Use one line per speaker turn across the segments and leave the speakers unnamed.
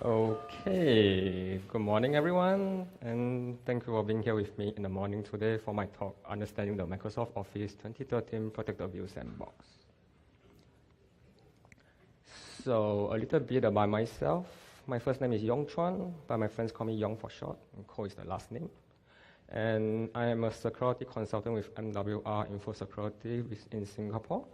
Okay, good morning everyone, and thank you for being here with me in the morning today for my talk, Understanding the Microsoft Office 2013 Protected View Sandbox. So, a little bit about myself. My first name is Yong Chuan, but my friends call me Yong for short, and Ko is the last name. And I am a security consultant with MWR Info Security in Singapore.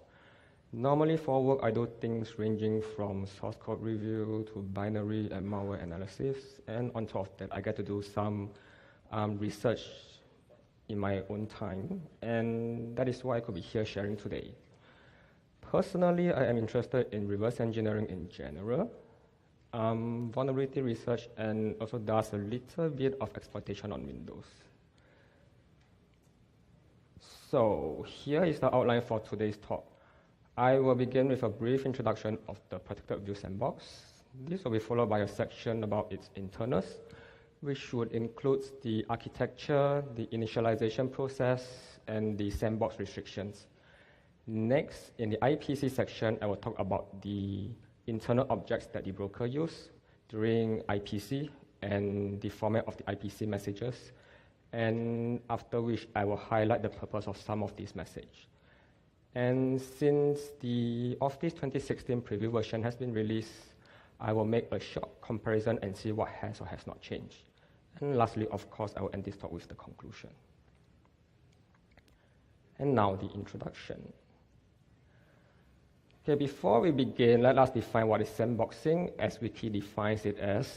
Normally for work, I do things ranging from source code review to binary and malware analysis. And on top of that, I get to do some research in my own time. And that is why I could be here sharing today. Personally, I am interested in reverse engineering in general, vulnerability research, and also does a little bit of exploitation on Windows. So here is the outline for today's talk. I will begin with a brief introduction of the Protected View Sandbox. This will be followed by a section about its internals, which would include the architecture, the initialization process, and the sandbox restrictions. Next, in the IPC section, I will talk about the internal objects that the broker use during IPC and the format of the IPC messages, and after which I will highlight the purpose of some of these messages. And since the Office 2016 preview version has been released, I will make a short comparison and see what has or has not changed. And lastly, of course, I will end this talk with the conclusion. And now the introduction. Okay, before we begin, let us define what is sandboxing, as Wiki defines it as.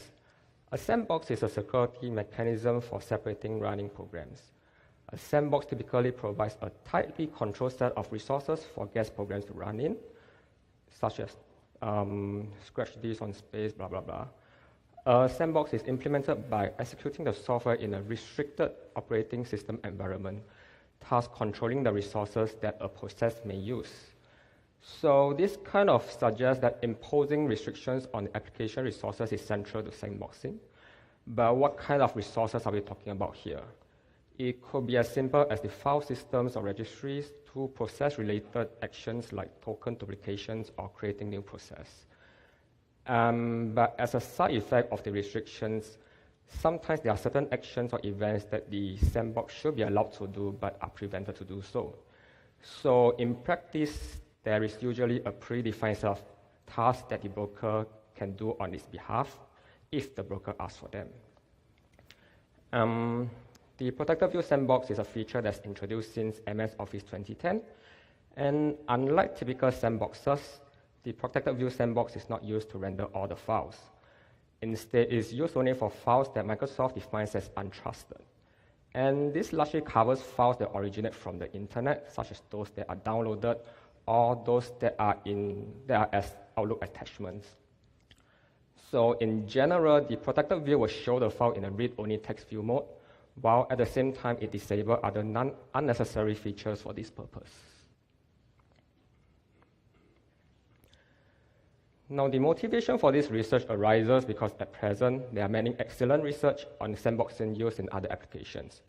A sandbox is a security mechanism for separating running programs. A sandbox typically provides a tightly controlled set of resources for guest programs to run in, such as scratch this on space, blah, blah, blah. A sandbox is implemented by executing the software in a restricted operating system environment, thus controlling the resources that a process may use. So this kind of suggests that imposing restrictions on the application resources is central to sandboxing. But what kind of resources are we talking about here? It could be as simple as the file systems or registries to process-related actions like token duplications or creating new process. But as a side effect of the restrictions, sometimes there are certain actions or events that the sandbox should be allowed to do but are prevented to do so. So in practice, there is usually a predefined set of tasks that the broker can do on its behalf if the broker asks for them. The Protected View Sandbox is a feature that's introduced since MS Office 2010, and unlike typical sandboxes, the Protected View Sandbox is not used to render all the files. Instead, it's used only for files that Microsoft defines as untrusted. And this largely covers files that originate from the internet, such as those that are downloaded or those that are as Outlook attachments. So in general, the Protected View will show the file in a read-only text view mode, while at the same time it disables other unnecessary features for this purpose. Now, the motivation for this research arises because at present, there are many excellent research on sandboxing use in other applications.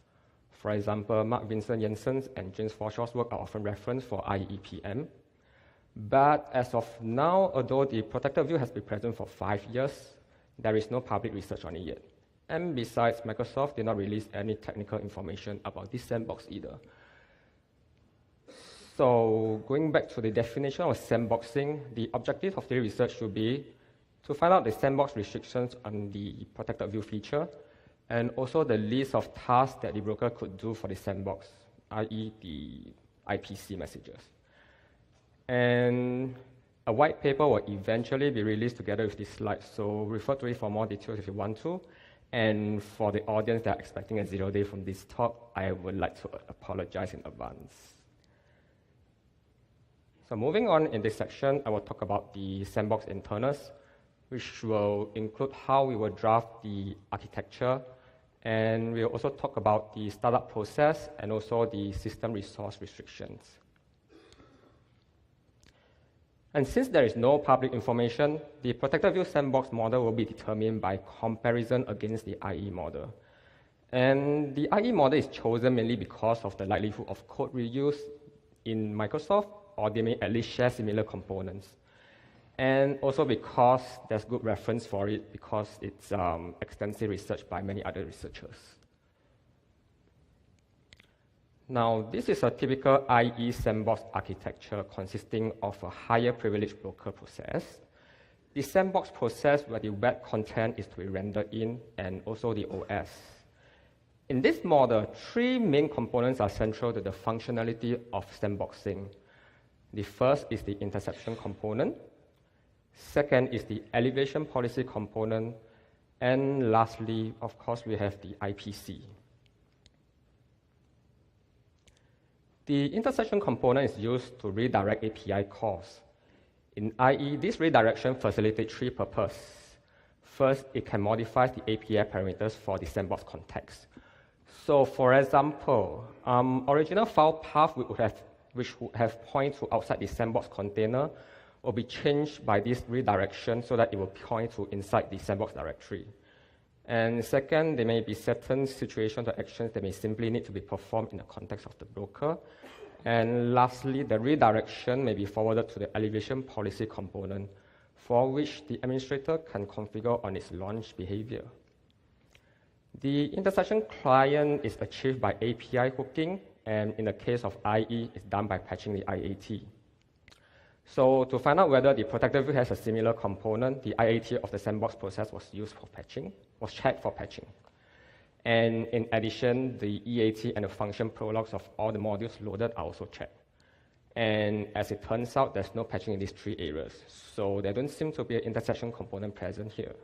For example, Mark Vincent Jensen's and James Forshaw's work are often referenced for IEPM. But as of now, although the Protected View has been present for 5 years, there is no public research on it yet. And besides, Microsoft did not release any technical information about this sandbox either. So going back to the definition of sandboxing, the objective of the research should be to find out the sandbox restrictions on the Protected View feature, and also the list of tasks that the broker could do for the sandbox, i.e. the IPC messages. And a white paper will eventually be released together with this slide, so refer to it for more details if you want to. And for the audience that are expecting a 0 day from this talk, I would like to apologize in advance. So moving on in this section, I will talk about the sandbox internals, which will include how we will draft the architecture, and we'll also talk about the startup process and also the system resource restrictions. And since there is no public information, the Protected View Sandbox model will be determined by comparison against the IE model. And the IE model is chosen mainly because of the likelihood of code reuse in Microsoft, or they may at least share similar components. and also because there's good reference for it, because it's extensive research by many other researchers. Now, this is a typical IE sandbox architecture consisting of a higher privilege broker process, the sandbox process where the web content is to be rendered in, and also the OS. In this model, three main components are central to the functionality of sandboxing. The first is the interception component. Second is the elevation policy component. And lastly, of course, we have the IPC. The intersection component is used to redirect API calls. In IE, this redirection facilitates three purposes. First, it can modify the API parameters for the sandbox context. So, for example, original file path which would have point to outside the sandbox container will be changed by this redirection so that it will point to inside the sandbox directory. And second, there may be certain situations or actions that may simply need to be performed in the context of the broker. And lastly, the redirection may be forwarded to the elevation policy component, for which the administrator can configure on its launch behavior. The intersection client is achieved by API hooking, and in the case of IE, it's done by patching the IAT. So to find out whether the protected view has a similar component, the IAT of the sandbox process was used for patching, was checked for patching. And in addition, the EAT and the function prologues of all the modules loaded are also checked. And as it turns out, there's no patching in these three areas. So there don't seem to be an intersection component present here.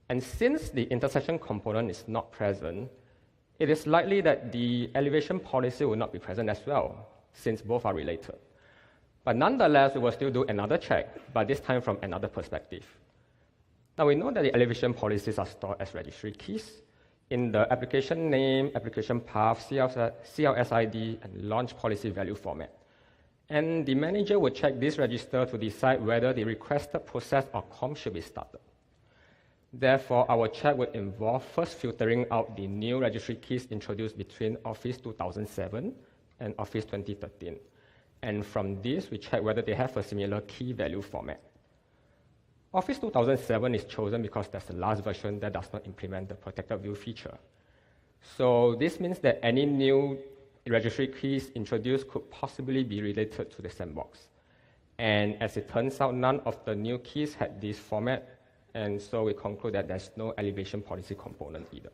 And since the intersection component is not present, it is likely that the elevation policy will not be present as well, since both are related. But nonetheless, we will still do another check, but this time from another perspective. Now, we know that the elevation policies are stored as registry keys in the application name, application path, CLS ID, and launch policy value format. And the manager will check this register to decide whether the requested process or COM should be started. Therefore, our check would involve first filtering out the new registry keys introduced between Office 2007 and Office 2013. And from this, we check whether they have a similar key value format. Office 2007 is chosen because that's the last version that does not implement the protected view feature. So this means that any new registry keys introduced could possibly be related to the sandbox. And as it turns out, none of the new keys had this format, and so we conclude that there's no elevation policy component either.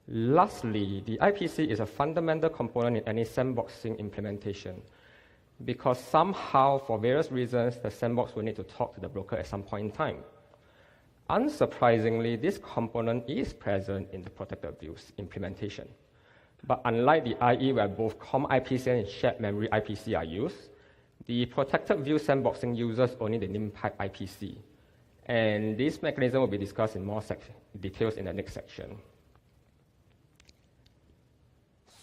Lastly, the IPC is a fundamental component in any sandboxing implementation, because somehow, for various reasons, the sandbox will need to talk to the broker at some point in time. Unsurprisingly, this component is present in the protected views implementation. But unlike the IE, where both COM IPC and shared memory IPC are used, the protected view sandboxing uses only the NIMPipe IPC. And this mechanism will be discussed in more details in the next section.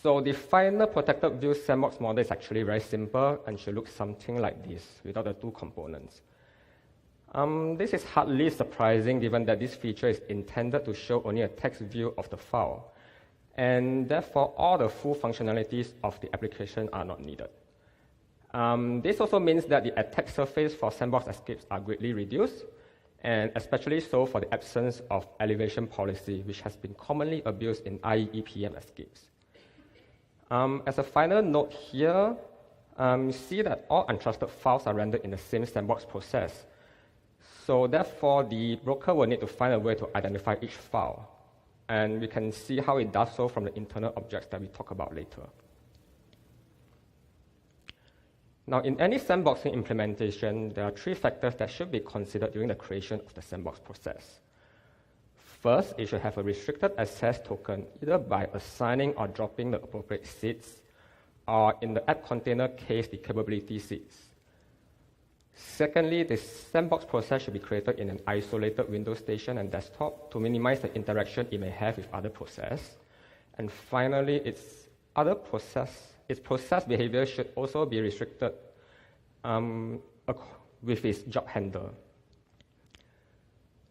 So the final protected view sandbox model is actually very simple and should look something like this without the two components. This is hardly surprising given that this feature is intended to show only a text view of the file, and therefore all the full functionalities of the application are not needed. This also means that the attack surface for sandbox escapes are greatly reduced, and especially so for the absence of elevation policy, which has been commonly abused in IE-EPM escapes. As a final note here, you see that all untrusted files are rendered in the same sandbox process. So therefore, the broker will need to find a way to identify each file. And we can see how it does so from the internal objects that we talk about later. Now, in any sandboxing implementation, there are three factors that should be considered during the creation of the sandbox process. First, it should have a restricted access token, either by assigning or dropping the appropriate seeds, or in the app container case, the capability seeds. Secondly, the sandbox process should be created in an isolated Windows station and desktop to minimize the interaction it may have with other processes. And finally, its process behavior should also be restricted with its job handler.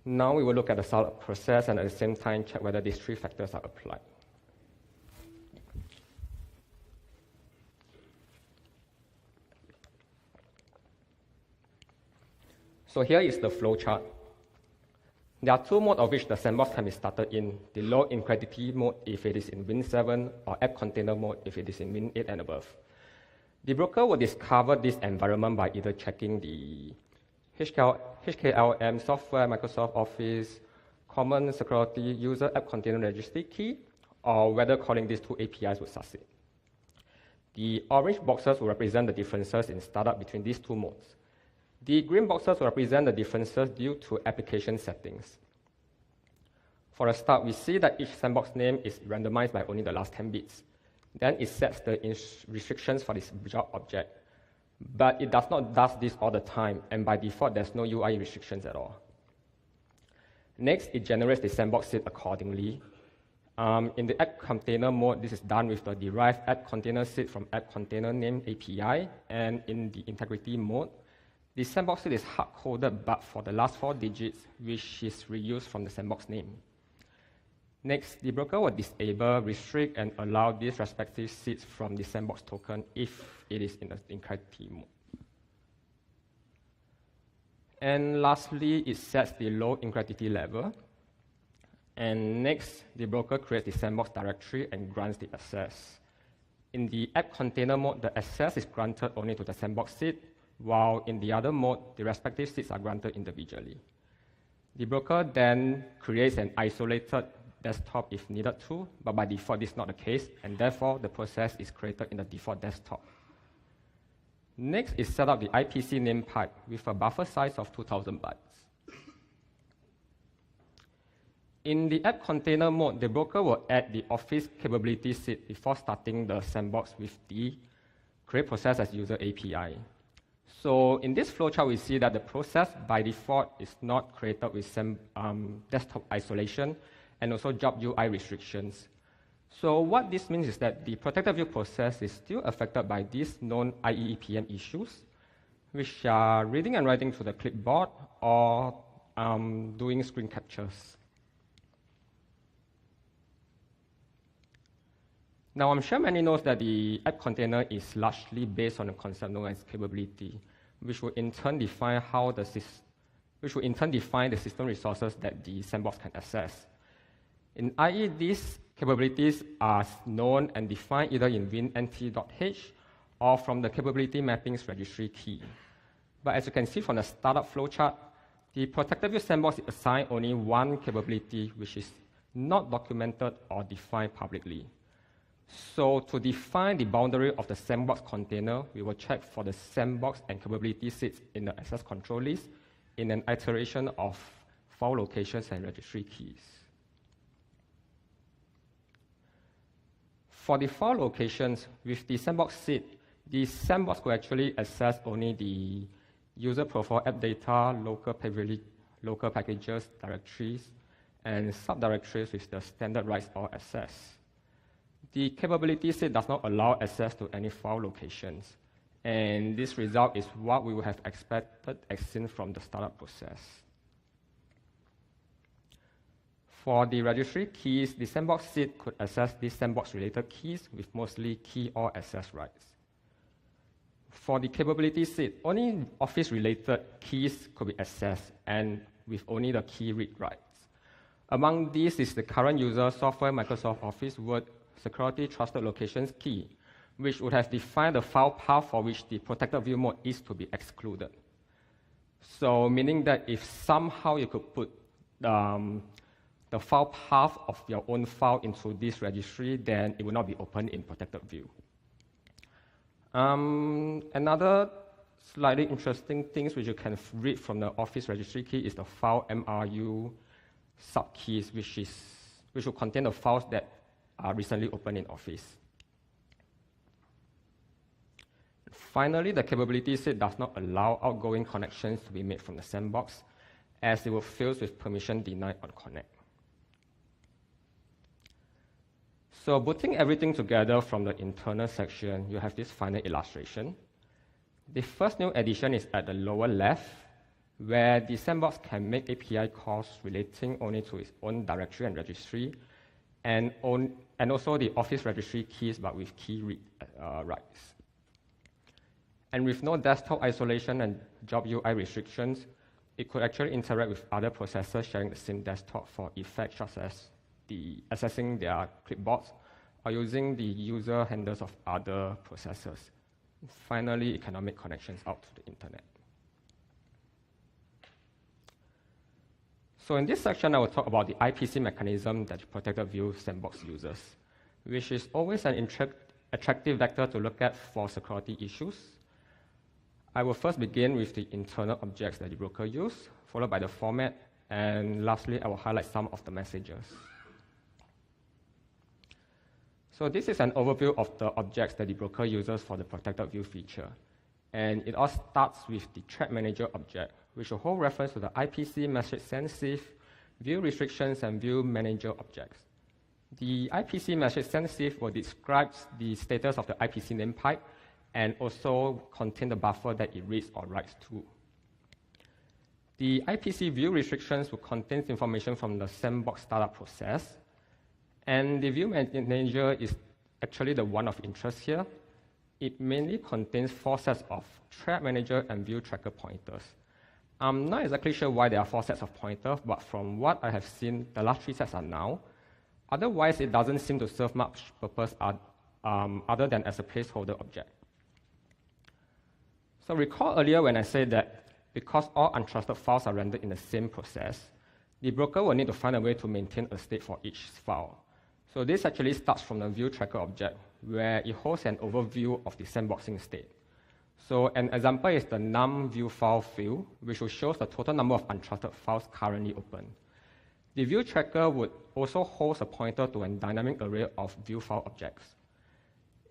Now we will look at the solid process and at the same time check whether these three factors are applied. So here is the flow chart. There are two modes of which the sandbox can be started in: the low incredulity mode if it is in Win 7, or app container mode if it is in Win 8 and above. The broker will discover this environment by either checking the HKLM software, Microsoft Office, common security user app container registry key, or whether calling these two APIs would succeed. The orange boxes will represent the differences in startup between these two modes. The green boxes will represent the differences due to application settings. For a start, we see that each sandbox name is randomized by only the last 10 bits. Then it sets the restrictions for this job object. But it does not do this all the time, and by default, there's no UI restrictions at all. Next, it generates the sandbox seed accordingly. In the app container mode, this is done with the derived app container seed from app container name API, and in the integrity mode, the sandbox seed is hard-coded but for the last 4 digits, which is reused from the sandbox name. Next, the broker will disable, restrict, and allow these respective seeds from the sandbox token if it is in the integrity mode. And lastly, it sets the low integrity level. And next, the broker creates the sandbox directory and grants the access. In the app container mode, the access is granted only to the sandbox seed, while in the other mode, the respective seeds are granted individually. The broker then creates an isolated desktop if needed to, but by default, this is not the case, and therefore, the process is created in the default desktop. Next is set up the IPC name pipe with a buffer size of 2000 bytes. In the app container mode, the broker will add the Office capability seed before starting the sandbox with the create process as user API. So in this flowchart, we see that the process by default is not created with desktop isolation and also job UI restrictions. So what this means is that the protected view process is still affected by these known IEEPM issues, which are reading and writing to the clipboard or doing screen captures. Now, I'm sure many knows that the app container is largely based on a concept known as capability, which will in turn define the system resources that the sandbox can access. In IE, these capabilities are known and defined either in win-nt.h or from the capability mappings registry key. But as you can see from the startup flowchart, the protected view sandbox is assigned only one capability, which is not documented or defined publicly. So to define the boundary of the sandbox container, we will check for the sandbox and capability seeds in the access control list in an iteration of file locations and registry keys. For the file locations, with the sandbox seed, the sandbox will actually access only the user profile app data, local packages, directories, and subdirectories with the standard writes all access. The capability set does not allow access to any file locations, and this result is what we would have expected as seen from the startup process. For the registry keys, the sandbox seed could access these sandbox-related keys with mostly key or access rights. For the capability seed, only Office-related keys could be accessed, and with only the key read rights. Among these is the current user software Microsoft Office Word Security Trusted Locations key, which would have defined the file path for which the protected view mode is to be excluded. So meaning that if somehow you could put the file path of your own file into this registry, then it will not be open in protected view. Another slightly interesting things which you can read from the Office registry key is the file MRU subkeys, which will contain the files that are recently opened in Office. Finally, the capability set does not allow outgoing connections to be made from the sandbox, as it will fail with permission denied on connect. So putting everything together from the internal section, you have this final illustration. The first new addition is at the lower left, where the sandbox can make API calls relating only to its own directory and registry, and also the Office registry keys, but with key read rights. And with no desktop isolation and job UI restrictions, it could actually interact with other processors sharing the same desktop for effects such as accessing their clipboards or using the user handles of other processors. Finally, it cannot make connections out to the internet. So in this section, I will talk about the IPC mechanism that the protected view sandbox uses, which is always an attractive vector to look at for security issues. I will first begin with the internal objects that the broker uses, followed by the format, and lastly, I will highlight some of the messages. So this is an overview of the objects that the broker uses for the protected view feature. And it all starts with the threat manager object, which will hold reference to the IPC message sensitive, view restrictions, and view manager objects. The IPC message sensitive will describe the status of the IPC name pipe and also contain the buffer that it reads or writes to. The IPC view restrictions will contain information from the sandbox startup process. And the view manager is actually the one of interest here. It mainly contains 4 sets of threat manager and view tracker pointers. I'm not exactly sure why there are 4 sets of pointers, but from what I have seen, the last 3 sets are null. Otherwise, it doesn't seem to serve much purpose other than as a placeholder object. So recall earlier when I said that because all untrusted files are rendered in the same process, the broker will need to find a way to maintain a state for each file. So this actually starts from the view tracker object, where it holds an overview of the sandboxing state. So an example is the num view file field, which will show the total number of untrusted files currently open. The view tracker would also hold a pointer to a dynamic array of view file objects.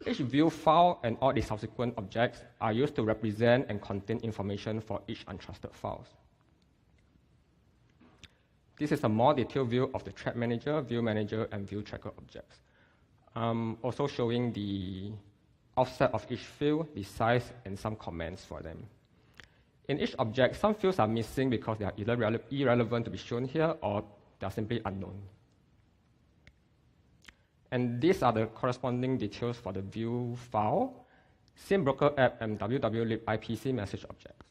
Each view file and all the subsequent objects are used to represent and contain information for each untrusted files. This is a more detailed view of the threat manager, view manager, and view tracker objects. Also showing the offset of each field, the size, and some comments for them. In each object, some fields are missing because they are either irrelevant to be shown here or they are simply unknown. And these are the corresponding details for the view file, SIM-broker app, and wwlib IPC message objects.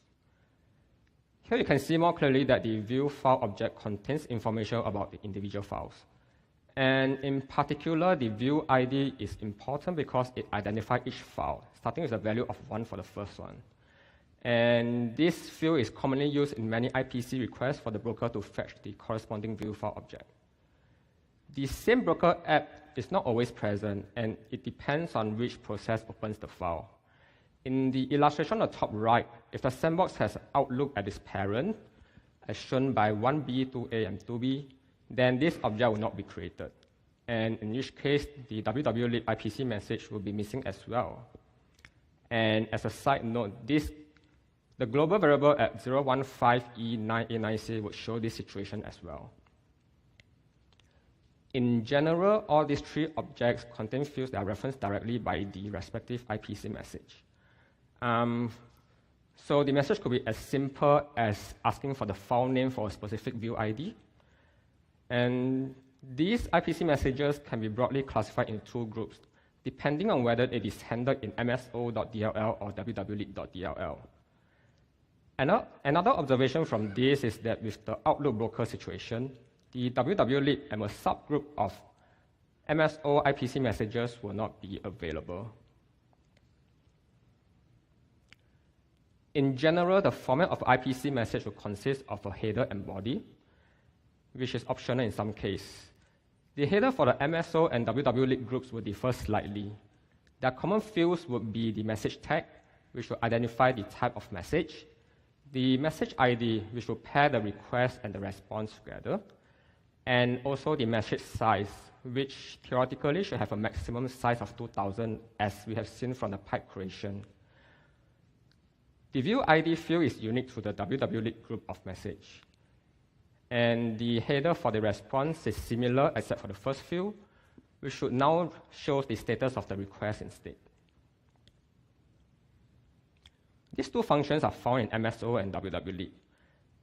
Here you can see more clearly that the view file object contains information about the individual files. And in particular, the view ID is important because it identifies each file, starting with a value of 1 for the first one. And this field is commonly used in many IPC requests for the broker to fetch the corresponding view file object. The same broker app is not always present, and it depends on which process opens the file. In the illustration on the top right, if the sandbox has outlook at its parent, as shown by 1B, 2A, and 2B, then this object will not be created. And in which case, the wwlib IPC message will be missing as well. And as a side note, the global variable at 015E9A9C would show this situation as well. In general, all these 3 objects contain fields that are referenced directly by the respective IPC message. So the message could be as simple as asking for the file name for a specific view ID. And these IPC messages can be broadly classified into 2 groups, depending on whether it is handled in mso.dll or wwlib.dll. Another observation from this is that with the Outlook broker situation, the wwlib and a subgroup of MSO IPC messages will not be available. In general, the format of IPC message will consist of a header and body, which is optional in some cases. The header for the MSO and wwlib groups will differ slightly. Their common fields would be the message tag, which will identify the type of message, the message ID, which will pair the request and the response together, and also the message size, which theoretically should have a maximum size of 2,000, as we have seen from the pipe creation. The view ID field is unique to the wwlib group of message. And the header for the response is similar except for the first field, which should now show the status of the request instead. These 2 functions are found in MSO and wwlib,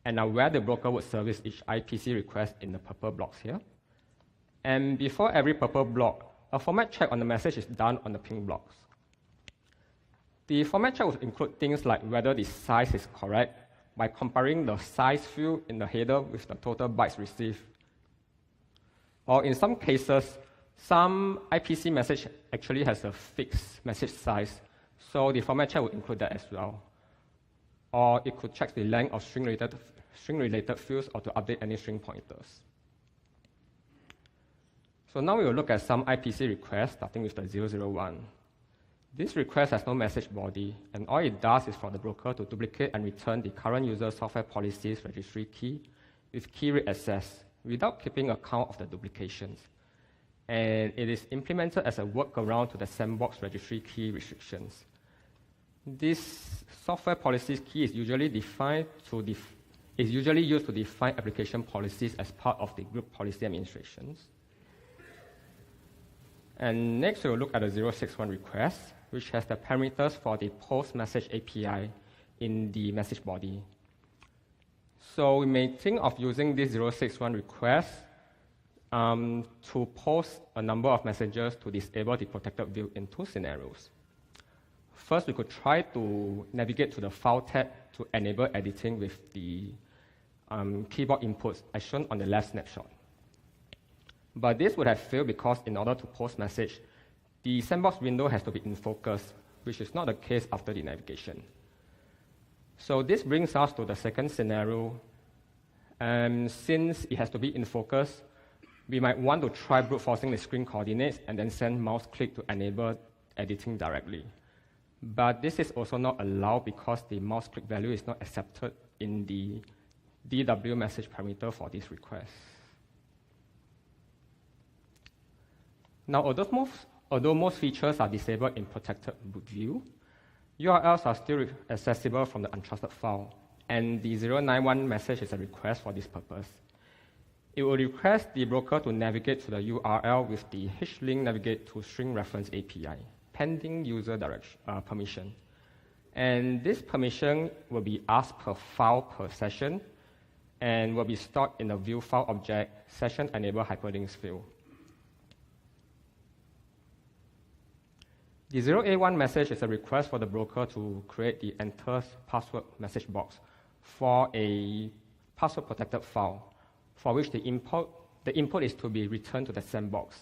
and are where the broker would service each IPC request in the purple blocks here. And before every purple block, a format check on the message is done on the pink blocks. The format check will include things like whether the size is correct, by comparing the size field in the header with the total bytes received. Or in some cases, some IPC message actually has a fixed message size, so the format check will include that as well. Or it could check the length of string-related fields or to update any string pointers. So now we will look at some IPC requests, starting with the 001. This request has no message body, and all it does is for the broker to duplicate and return the current user software policies registry key with key read access without keeping account of the duplications. And it is implemented as a workaround to the Sandbox registry key restrictions. This software policies key is usually used to define application policies as part of the group policy administrations. And next, we will look at the 061 request, which has the parameters for the post message API in the message body. So we may think of using this 061 request to post a number of messages to disable the protected view in two scenarios. First, we could try to navigate to the File tab to enable editing with the keyboard inputs as shown on the left snapshot. But this would have failed because in order to post message, the Sandbox window has to be in focus, which is not the case after the navigation. So this brings us to the second scenario. Since it has to be in focus, we might want to try brute forcing the screen coordinates and then send mouse click to enable editing directly. But this is also not allowed because the mouse click value is not accepted in the DW message parameter for this request. Now, although most features are disabled in protected boot view, URLs are still accessible from the untrusted file, and the 091 message is a request for this purpose. It will request the broker to navigate to the URL with the hlink navigate to string reference API, pending user permission. And this permission will be asked per file per session and will be stored in the view file object session enable hyperlinks field. The 0A1 message is a request for the broker to create the enter password message box for a password protected file, for which the input is to be returned to the Sandbox.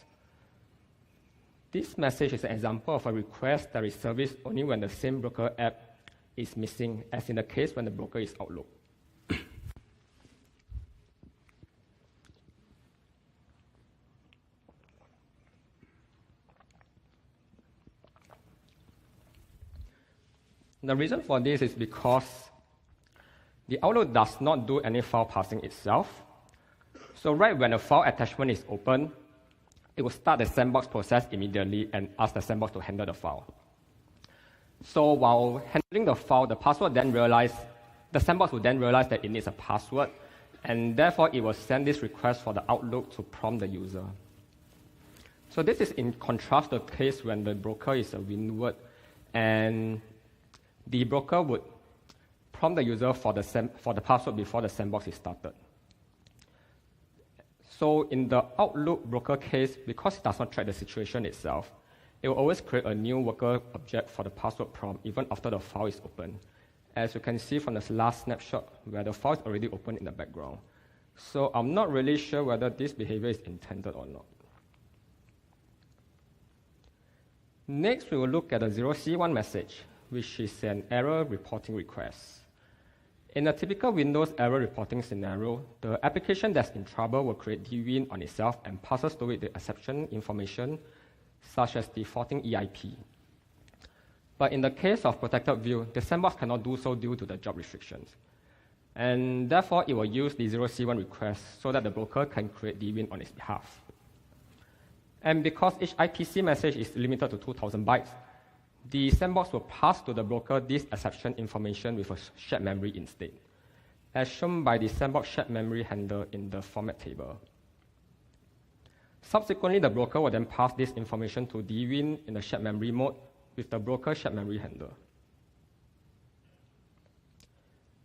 This message is an example of a request that is serviced only when the same broker app is missing, as in the case when the broker is Outlook. The reason for this is because the Outlook does not do any file parsing itself. So right when a file attachment is open, it will start the Sandbox process immediately and ask the Sandbox to handle the file. So while handling the file, the Sandbox will then realize that it needs a password, and therefore it will send this request for the Outlook to prompt the user. So this is in contrast to the case when the broker is a windward, and the broker would prompt the user for the password before the Sandbox is started. So in the Outlook broker case, because it does not track the situation itself, it will always create a new worker object for the password prompt even after the file is open, as you can see from this last snapshot where the file is already open in the background. So I'm not really sure whether this behavior is intended or not. Next, we will look at the 0C1 message, which is an error reporting request. In a typical Windows error reporting scenario, the application that's in trouble will create dwin on itself and passes to it the exception information, such as the faulting EIP. But in the case of protected view, the Sandbox cannot do so due to the job restrictions. And therefore, it will use the 0C1 request so that the broker can create dwin on its behalf. And because each IPC message is limited to 2,000 bytes, the Sandbox will pass to the broker this exception information with a shared memory instead, as shown by the Sandbox shared memory handler in the format table. Subsequently, the broker will then pass this information to dwin in the shared memory mode with the broker shared memory handler.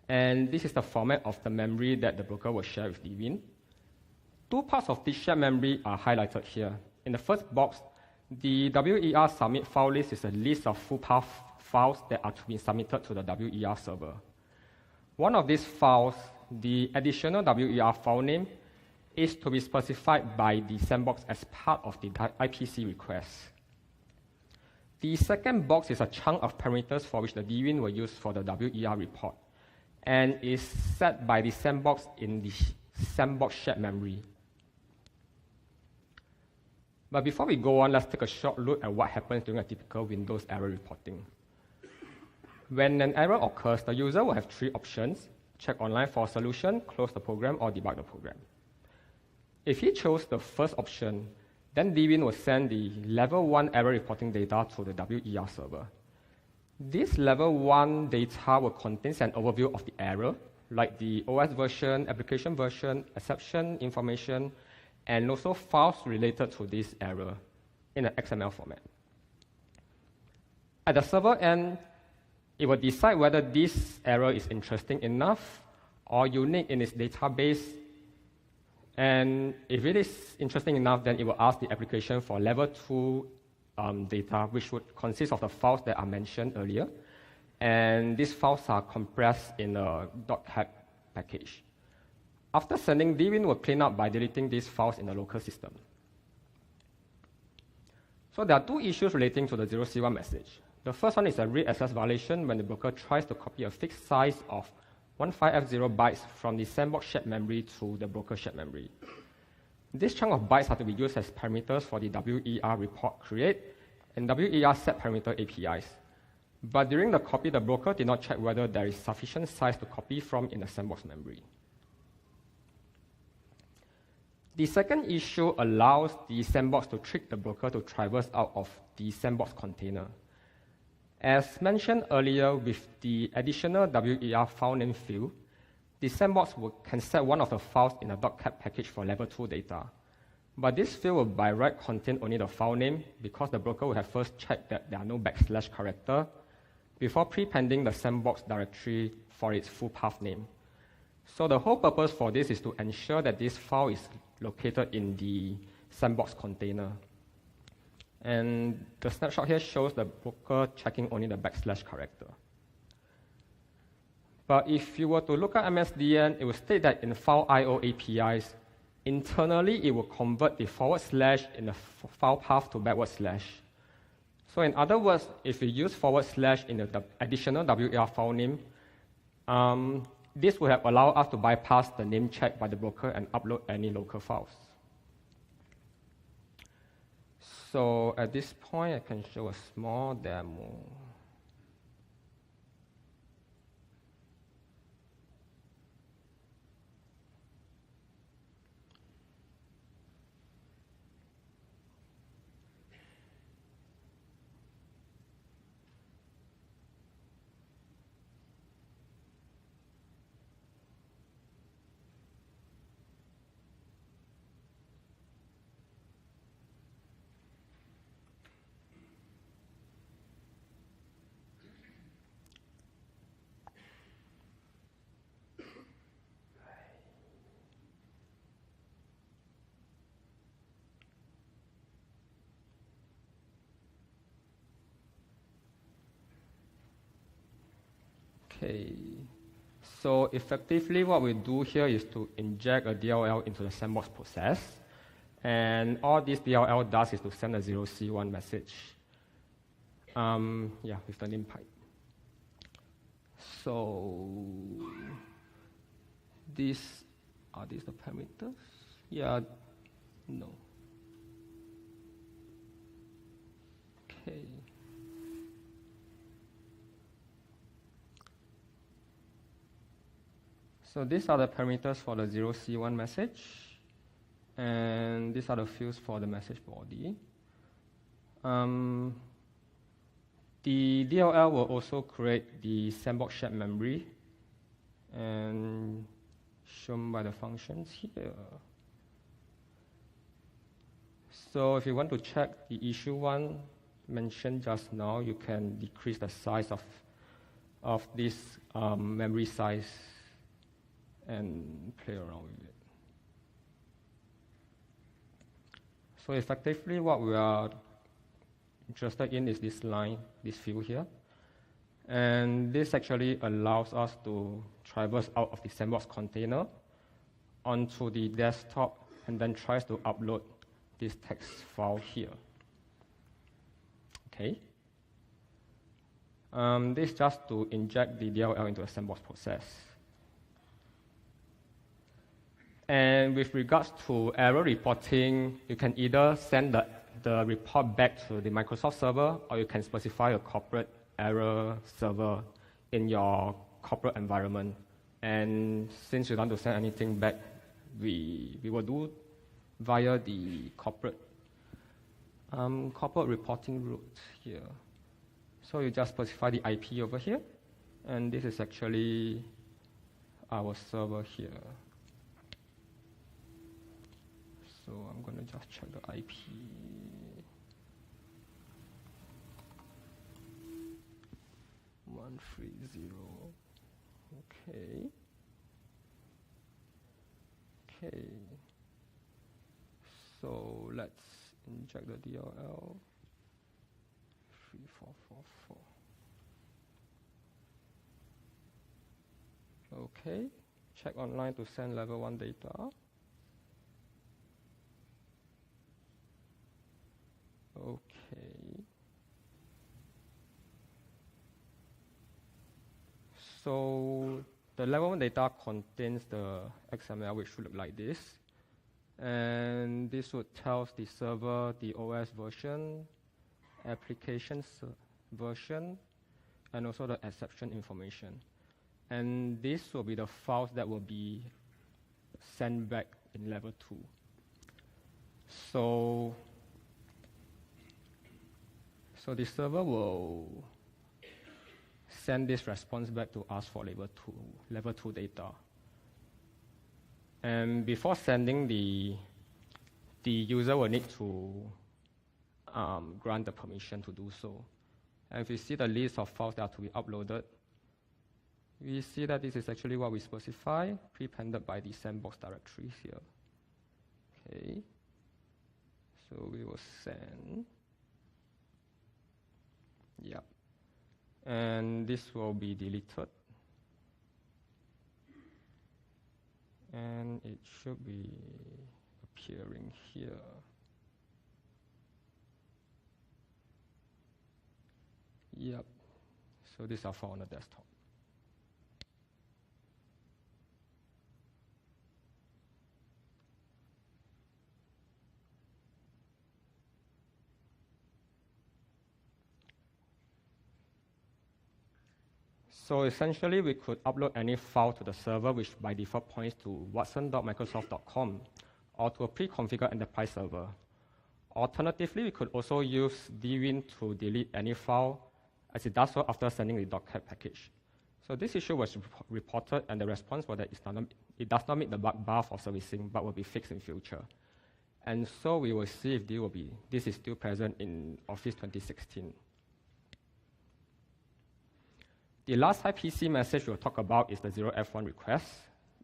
And this is the format of the memory that the broker will share with dwin. Two parts of this shared memory are highlighted here. In the first box, the WER submit file list is a list of full path files that are to be submitted to the WER server. One of these files, the additional WER file name, is to be specified by the Sandbox as part of the IPC request. The second box is a chunk of parameters for which the dwin will use for the WER report, and is set by the Sandbox in the Sandbox shared memory. But before we go on, let's take a short look at what happens during a typical Windows error reporting. When an error occurs, the user will have three options: check online for a solution, close the program, or debug the program. If he chose the first option, then dwin will send the level 1 error reporting data to the WER server. This level 1 data will contain an overview of the error, like the OS version, application version, exception information, and also files related to this error in an XML format. At the server end, it will decide whether this error is interesting enough or unique in its database. And if it is interesting enough, then it will ask the application for level 2 data, which would consist of the files that I mentioned earlier. And these files are compressed in a .cap package. After sending, dwin will clean up by deleting these files in the local system. So there are two issues relating to the 0C1 message. The first one is a read access violation when the broker tries to copy a fixed size of 15F0 bytes from the Sandbox shared memory to the broker shared memory. This chunk of bytes are to be used as parameters for the WER report create and WER set parameter APIs. But during the copy, the broker did not check whether there is sufficient size to copy from in the Sandbox memory. The second issue allows the Sandbox to trick the broker to traverse out of the Sandbox container. As mentioned earlier, with the additional WER file name field, the Sandbox can set one of the files in a .cap package for level 2 data. But this field will by right contain only the file name because the broker will have first checked that there are no / character before prepending the Sandbox directory for its full path name. So the whole purpose for this is to ensure that this file is located in the Sandbox container. And the snapshot here shows the broker checking only the / character. But if you were to look at MSDN, it will state that in file IO APIs, internally it will convert the / in the file path to /. So in other words, if you use / in the additional WER file name, this will have allowed us to bypass the name check by the broker and upload any local files. So at this point, I can show a small demo. Okay, so effectively what we do here is to inject a DLL into the Sandbox process. And all this DLL does is to send a 0C1 message with the name pipe. So are these the parameters? Yeah, no. Okay. So these are the parameters for the 0C1 message, and these are the fields for the message body. The DLL will also create the Sandbox shared memory, and shown by the functions here. So if you want to check the issue one mentioned just now, you can decrease the size of this memory size and play around with it. So effectively what we are interested in is this line, this field here. And this actually allows us to traverse out of the Sandbox container onto the desktop and then tries to upload this text file here. Okay. This is just to inject the DLL into a Sandbox process. And with regards to error reporting, you can either send the report back to the Microsoft server, or you can specify a corporate error server in your corporate environment. And since you don't want to send anything back, we will do via the corporate reporting route here. So you just specify the IP over here, and this is actually our server here. So I'm going to just check the IP. Okay. Okay. So let's inject the DLL. 3444. Okay. Check online to send level 1 data. Okay. So the level 1 data contains the XML, which should look like this. And this would tell the server the OS version, applications version, and also the exception information. And this will be the files that will be sent back in level 2. So the server will send this response back to us for level 2 data. And before sending, the user will need to grant the permission to do so. And if you see the list of files that are to be uploaded, we see that this is actually what we specify, prepended by the Sandbox directory here. Okay. So we will send. Yeah. And this will be deleted. And it should be appearing here. Yep. So these are found on the desktop. So essentially, we could upload any file to the server, which by default points to watson.microsoft.com, or to a pre-configured enterprise server. Alternatively, we could also use dwin to delete any file, as it does so after sending the .cat package. So this issue was reported, and the response was that it does not meet the bug bar for servicing, but will be fixed in future. And so we will see if this is still present in Office 2016. The last IPC message we'll talk about is the 0F1 request.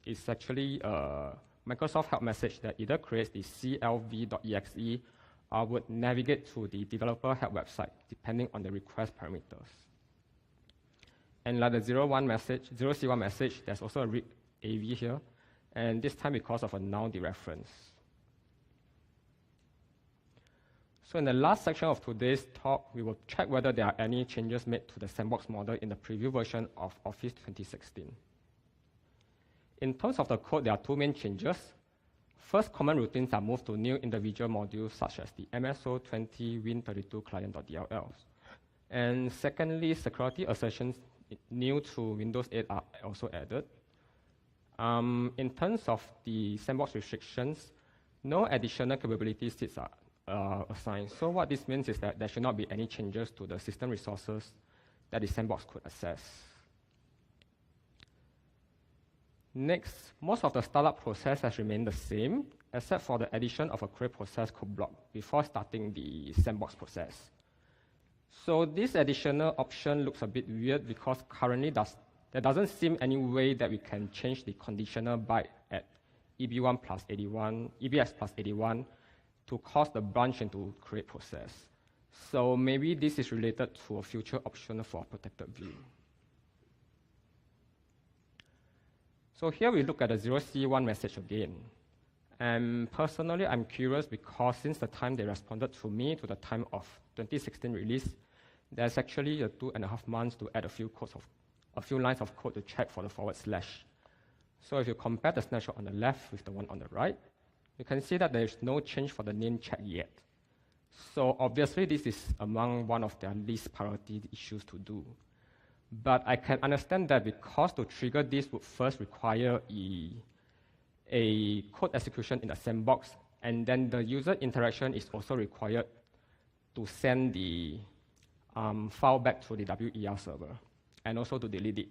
It's actually a Microsoft help message that either creates the clv.exe or would navigate to the developer help website, depending on the request parameters. And like the 0C1 message, there's also a read AV here, and this time because of a null dereference. So in the last section of today's talk, we will check whether there are any changes made to the Sandbox model in the preview version of Office 2016. In terms of the code, there are two main changes. First, common routines are moved to new individual modules, such as the MSO20 Win32 client.dlls. And secondly, security assertions new to Windows 8 are also added. In terms of the Sandbox restrictions, no additional capability seats are assigned. So what this means is that there should not be any changes to the system resources that the Sandbox could access. Next, most of the startup process has remained the same, except for the addition of a create process code block before starting the Sandbox process. So this additional option looks a bit weird because currently there doesn't seem any way that we can change the conditional byte at EB1 plus 81, EBX plus 81 to cause the branch into create process. So maybe this is related to a future option for protected view. So here we look at the 0C1 message again. And personally, I'm curious because since the time they responded to me to the time of 2016 release, there's actually 2.5 months to add a few lines of code to check for the /. So if you compare the snapshot on the left with the one on the right, you can see that there's no change for the name check yet. So obviously, this is among one of their least priority issues to do. But I can understand that because to trigger this would first require a code execution in the sandbox, and then the user interaction is also required to send the file back to the WER server, and also to delete it.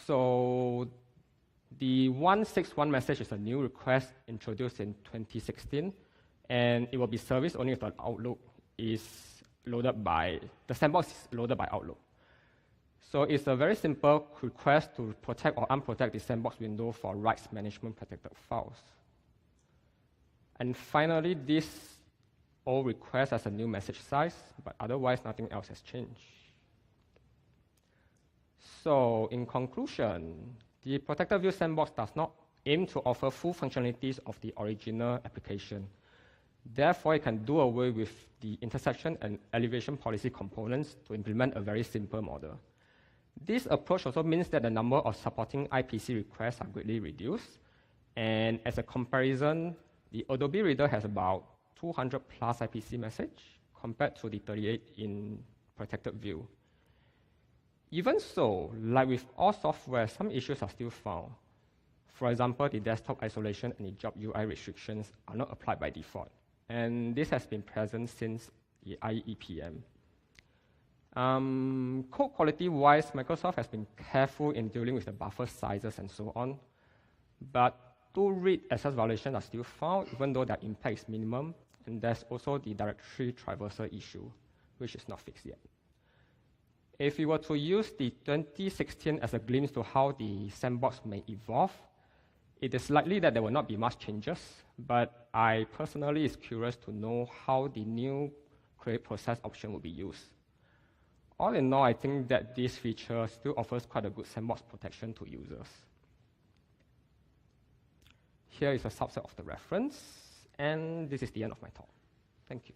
So the 161 message is a new request introduced in 2016, and it will be serviced only if the Outlook is loaded by, the sandbox is loaded by Outlook. So it's a very simple request to protect or unprotect the sandbox window for rights management protected files. And finally, this all request has a new message size, but otherwise nothing else has changed. So in conclusion, the protected view sandbox does not aim to offer full functionalities of the original application. Therefore, it can do away with the intersection and elevation policy components to implement a very simple model. This approach also means that the number of supporting IPC requests are greatly reduced. And as a comparison, the Adobe Reader has about 200 plus IPC message compared to the 38 in protected view. Even so, like with all software, some issues are still found. For example, the desktop isolation and the job UI restrictions are not applied by default. And this has been present since the IEPM. Code quality-wise, Microsoft has been careful in dealing with the buffer sizes and so on. But two read access violations are still found, even though their impact is minimum. And there's also the directory traversal issue, which is not fixed yet. If we were to use the 2016 as a glimpse to how the sandbox may evolve, it is likely that there will not be much changes, but I personally is curious to know how the new create process option will be used. All in all, I think that this feature still offers quite a good sandbox protection to users. Here is a subset of the reference, and this is the end of my talk. Thank you.